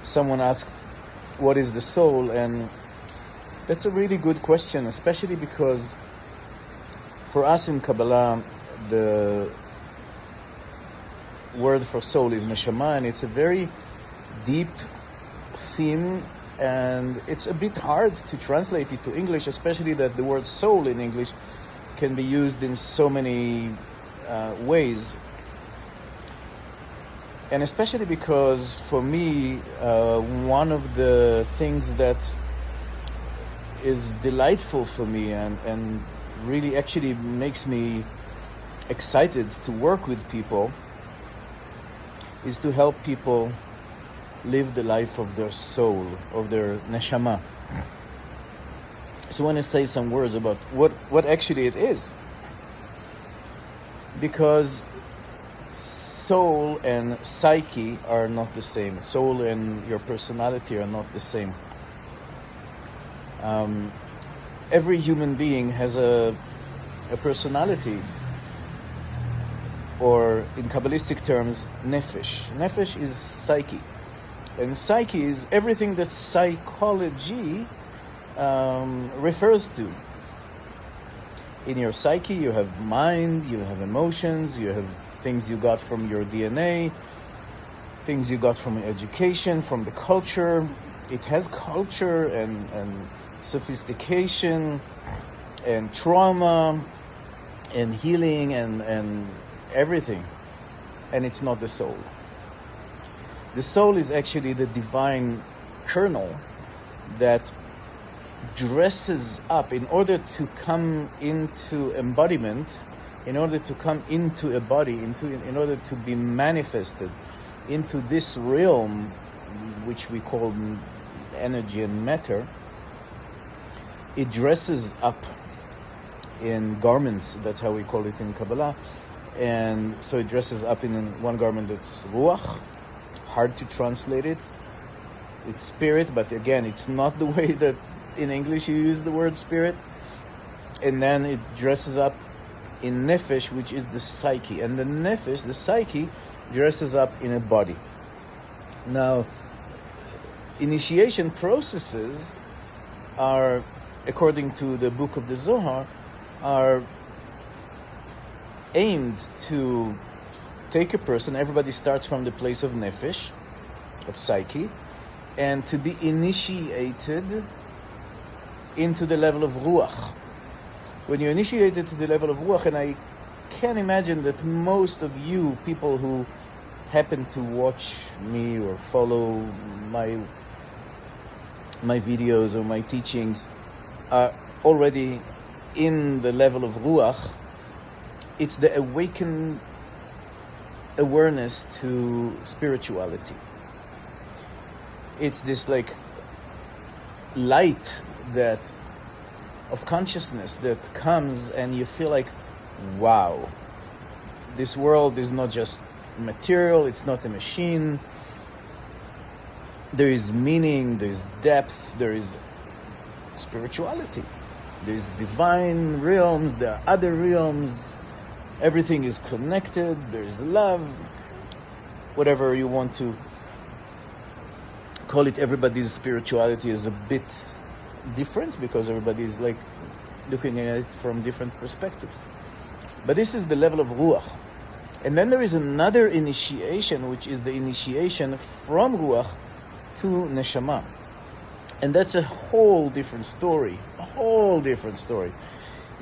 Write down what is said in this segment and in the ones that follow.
someone asked, what is the soul? And that's a really good question, especially because for us in Kabbalah, the word for soul is Neshama, and it's a very deep theme, and it's a bit hard to translate it to English, especially that the word soul in English can be used in so many ways. And especially because for me, one of the things that is delightful for me and really actually makes me excited to work with people is to help people live the life of their soul, of their Neshama. So I want to say some words about what actually it is. Because soul and psyche are not the same. Soul and your personality are not the same. Every human being has a personality, or in Kabbalistic terms, Nefesh. Nefesh is psyche. And psyche is everything that psychology refers to. In your psyche, you have mind, you have emotions, you have things you got from your DNA, things you got from education, from the culture. It has culture and sophistication and trauma and healing and everything. And it's not the soul. The soul is actually the divine kernel that dresses up in order to come into embodiment, in order to come into a body, in order to be manifested into this realm, which we call energy and matter. It dresses up in garments. That's how we call it in Kabbalah. And so it dresses up in one garment that's ruach, hard to translate it. It's spirit, but again, it's not the way that in English you use the word spirit. And then it dresses up in nefesh, which is the psyche. And the nefesh, the psyche, dresses up in a body. Now, initiation processes are, according to the book of the Zohar, are aimed to take a person. Everybody starts from the place of nefesh, of psyche, and to be initiated into the level of ruach. When you're initiated to the level of ruach, and I can imagine that most of you, people who happen to watch me or follow my videos or my teachings, are already in the level of ruach. It's the awakened awareness to spirituality. It's this like light that of consciousness that comes, and you feel like, wow, this world is not just material, it's not a machine. There is meaning, there is depth, there is spirituality, there is divine realms, there are other realms, everything is connected, there is love, whatever you want to call it. Everybody's spirituality is a bit different because everybody is like looking at it from different perspectives. But this is the level of ruach. And then there is another initiation, which is the initiation from ruach to neshama. And that's a whole different story.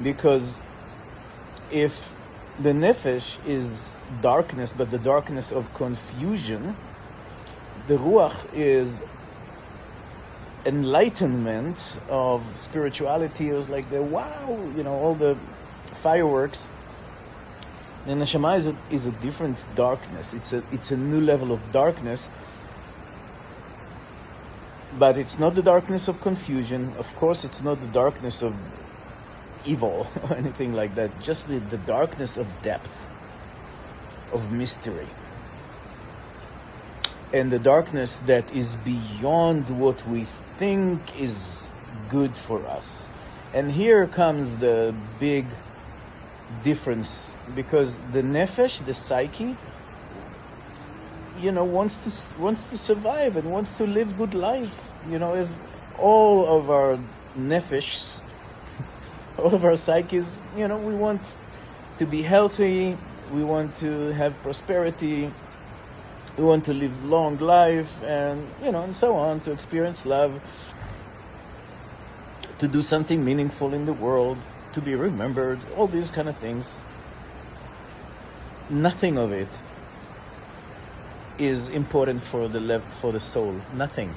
Because if the nefesh is darkness, but the darkness of confusion, the ruach is enlightenment of spirituality. It was like the wow, all the fireworks. And neshama is a different darkness. It's a new level of darkness. But it's not the darkness of confusion. Of course, it's not the darkness of evil or anything like that. Just the darkness of depth, of mystery. And the darkness that is beyond what we think is good for us. And here comes the big difference, because the nefesh, the psyche, wants to survive and wants to live good life. As all of our Nefesh, all of our psyches, we want to be healthy, we want to have prosperity, we want to live long life, and and so on, to experience love, to do something meaningful in the world, to be remembered, all these kind of things. Nothing of it is important for the soul. Nothing.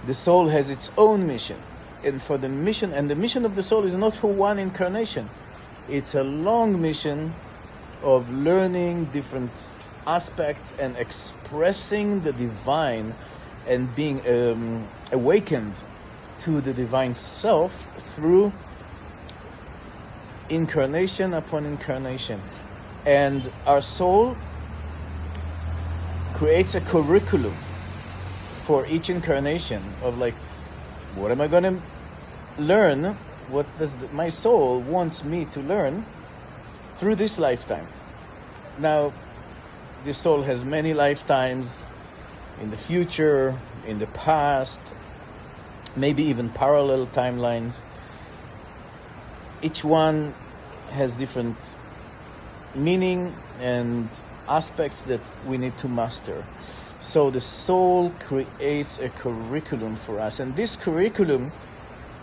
The soul has its own mission, and the mission of the soul is not for one incarnation. It's a long mission of learning different aspects and expressing the divine and being awakened to the divine self through incarnation upon incarnation. And our soul creates a curriculum for each incarnation of what am I going to learn? What does my soul wants me to learn through this lifetime? Now, this soul has many lifetimes in the future, in the past, maybe even parallel timelines. Each one has different meaning and aspects that we need to master. So the soul creates a curriculum for us, and this curriculum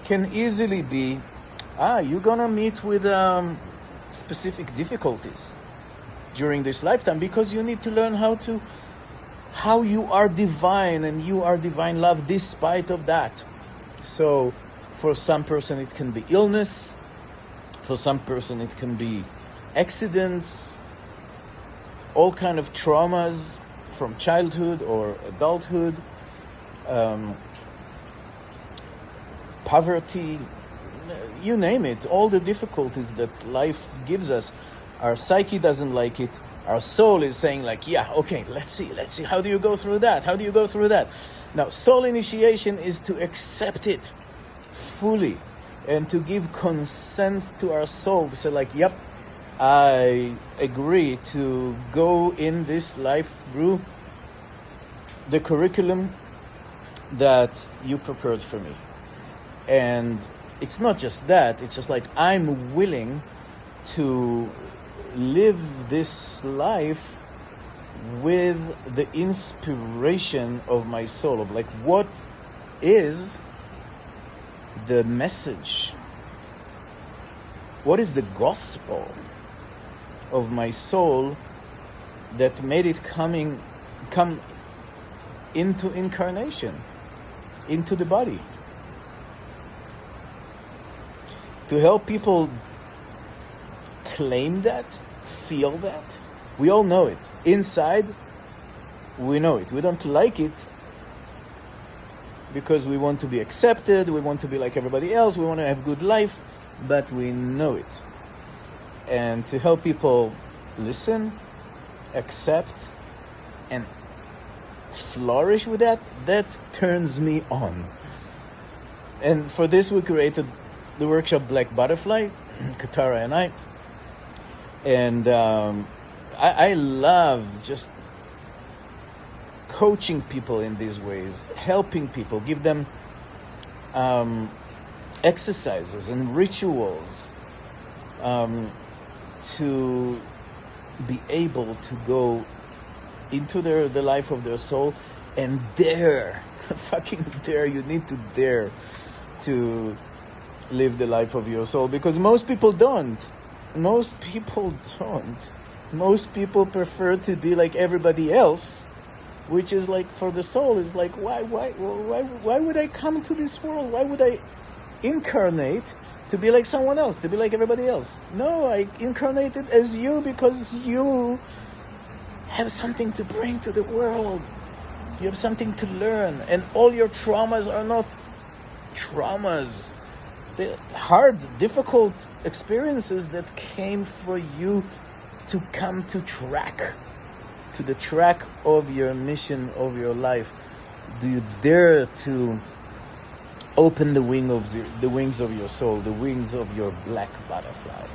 can easily be, you're gonna meet with specific difficulties during this lifetime, because you need to learn how you are divine, and you are divine love despite of that. So for some person it can be illness, for some person it can be accidents, all kind of traumas from childhood or adulthood, poverty, you name it, all the difficulties that life gives us. Our psyche doesn't like it. Our soul is saying okay, let's see, how do you go through that? Now, soul initiation is to accept it fully and to give consent to our soul to say yep, I agree to go in this life through the curriculum that you prepared for me. And it's not just that, it's just I'm willing to live this life with the inspiration of my soul, of what is the message, what is the gospel of my soul that made it come into incarnation, into the body. To help people claim that, feel that. We all know it. Inside, we know it. We don't like it because we want to be accepted, we want to be like everybody else, we want to have good life, but we know it. And to help people listen, accept, and flourish with that turns me on. And for this we created the workshop Black Butterfly, Katara and I. And I love just coaching people in these ways, helping people, give them exercises and rituals to be able to go into the life of their soul and dare, fucking dare, you need to dare to live the life of your soul, because most people don't. Most people prefer to be like everybody else, which is for the soul is why would I come to this world? Why would I incarnate to be like someone else, to be like everybody else? No, I incarnated as you because you have something to bring to the world. You have something to learn, and all your traumas are not traumas. The hard, difficult experiences that came for you to come to the track of your mission, of your life. Do you dare to open the wings of your soul, the wings of your black butterfly?